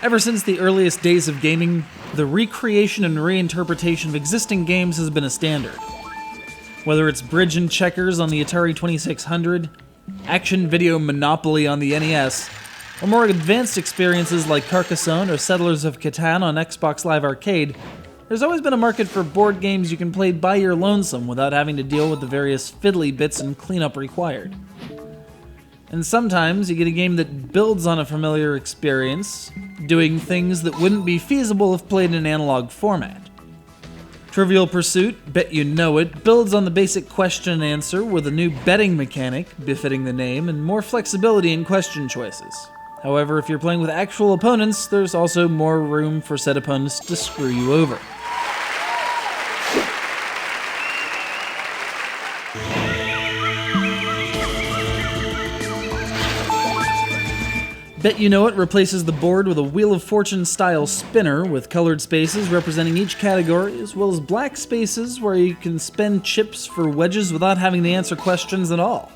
Ever since the earliest days of gaming, the recreation and reinterpretation of existing games has been a standard. Whether it's Bridge and Checkers on the Atari 2600, Action Video Monopoly on the NES, or more advanced experiences like Carcassonne or Settlers of Catan on Xbox Live Arcade, there's always been a market for board games you can play by your lonesome without having to deal with the various fiddly bits and cleanup required. And sometimes you get a game that builds on a familiar experience, doing things that wouldn't be feasible if played in an analog format. Trivial Pursuit, Bet You Know It, builds on the basic question and answer with a new betting mechanic, befitting the name, and more flexibility in question choices. However, if you're playing with actual opponents, there's also more room for said opponents to screw you over. Bet You Know It replaces the board with a Wheel of Fortune style spinner with colored spaces representing each category, as well as black spaces where you can spend chips for wedges without having to answer questions at all.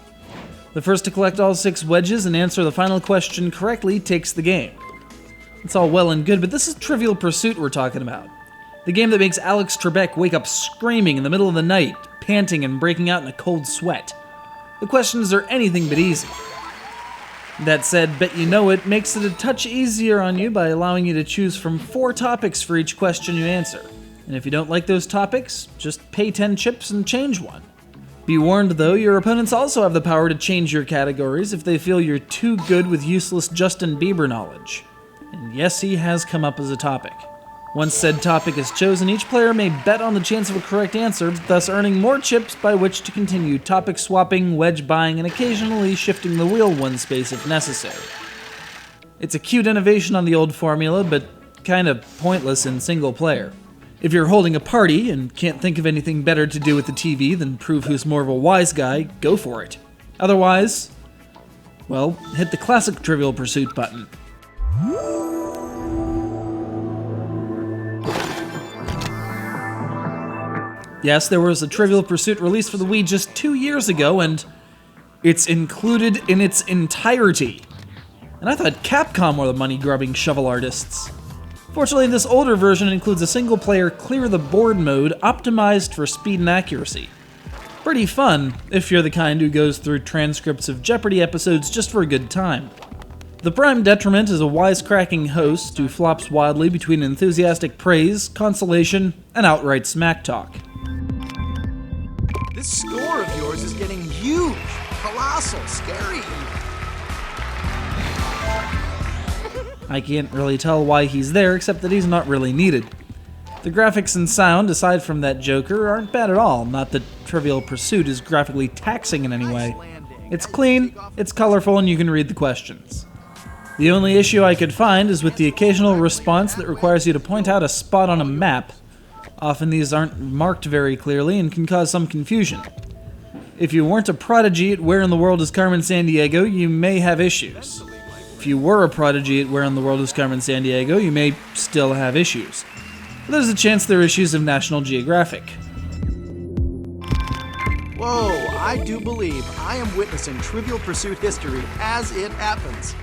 The first to collect all 6 wedges and answer the final question correctly takes the game. It's all well and good, but this is Trivial Pursuit we're talking about. The game that makes Alex Trebek wake up screaming in the middle of the night, panting and breaking out in a cold sweat. The questions are anything but easy. That said, Bet You Know It makes it a touch easier on you by allowing you to choose from 4 topics for each question you answer. And if you don't like those topics, just pay 10 chips and change one. Be warned though, your opponents also have the power to change your categories if they feel you're too good with useless Justin Bieber knowledge. And yes, he has come up as a topic. Once said topic is chosen, each player may bet on the chance of a correct answer, thus earning more chips by which to continue topic swapping, wedge buying, and occasionally shifting the wheel one space if necessary. It's a cute innovation on the old formula, but kinda pointless in single player. If you're holding a party and can't think of anything better to do with the TV than prove who's more of a wise guy, go for it. Otherwise, well, hit the classic Trivial Pursuit button. Yes, there was a Trivial Pursuit released for the Wii just 2 years ago, and it's included in its entirety. And I thought Capcom were the money-grubbing shovel artists. Fortunately, this older version includes a single-player clear-the-board mode optimized for speed and accuracy. Pretty fun, if you're the kind who goes through transcripts of Jeopardy episodes just for a good time. The prime detriment is a wisecracking host who flops wildly between enthusiastic praise, consolation, and outright smack talk. This score of yours is getting huge, colossal, scary. I can't really tell why he's there, except that he's not really needed. The graphics and sound, aside from that Joker, aren't bad at all, not that Trivial Pursuit is graphically taxing in any way. It's clean, it's colorful, and you can read the questions. The only issue I could find is with the occasional response that requires you to point out a spot on a map. Often these aren't marked very clearly and can cause some confusion. If you weren't a prodigy at Where in the World is Carmen Sandiego, you may have issues. If you were a prodigy at Where in the World is Carmen Sandiego, you may still have issues. But there's a chance they're issues of National Geographic. Whoa, I do believe I am witnessing Trivial Pursuit history as it happens.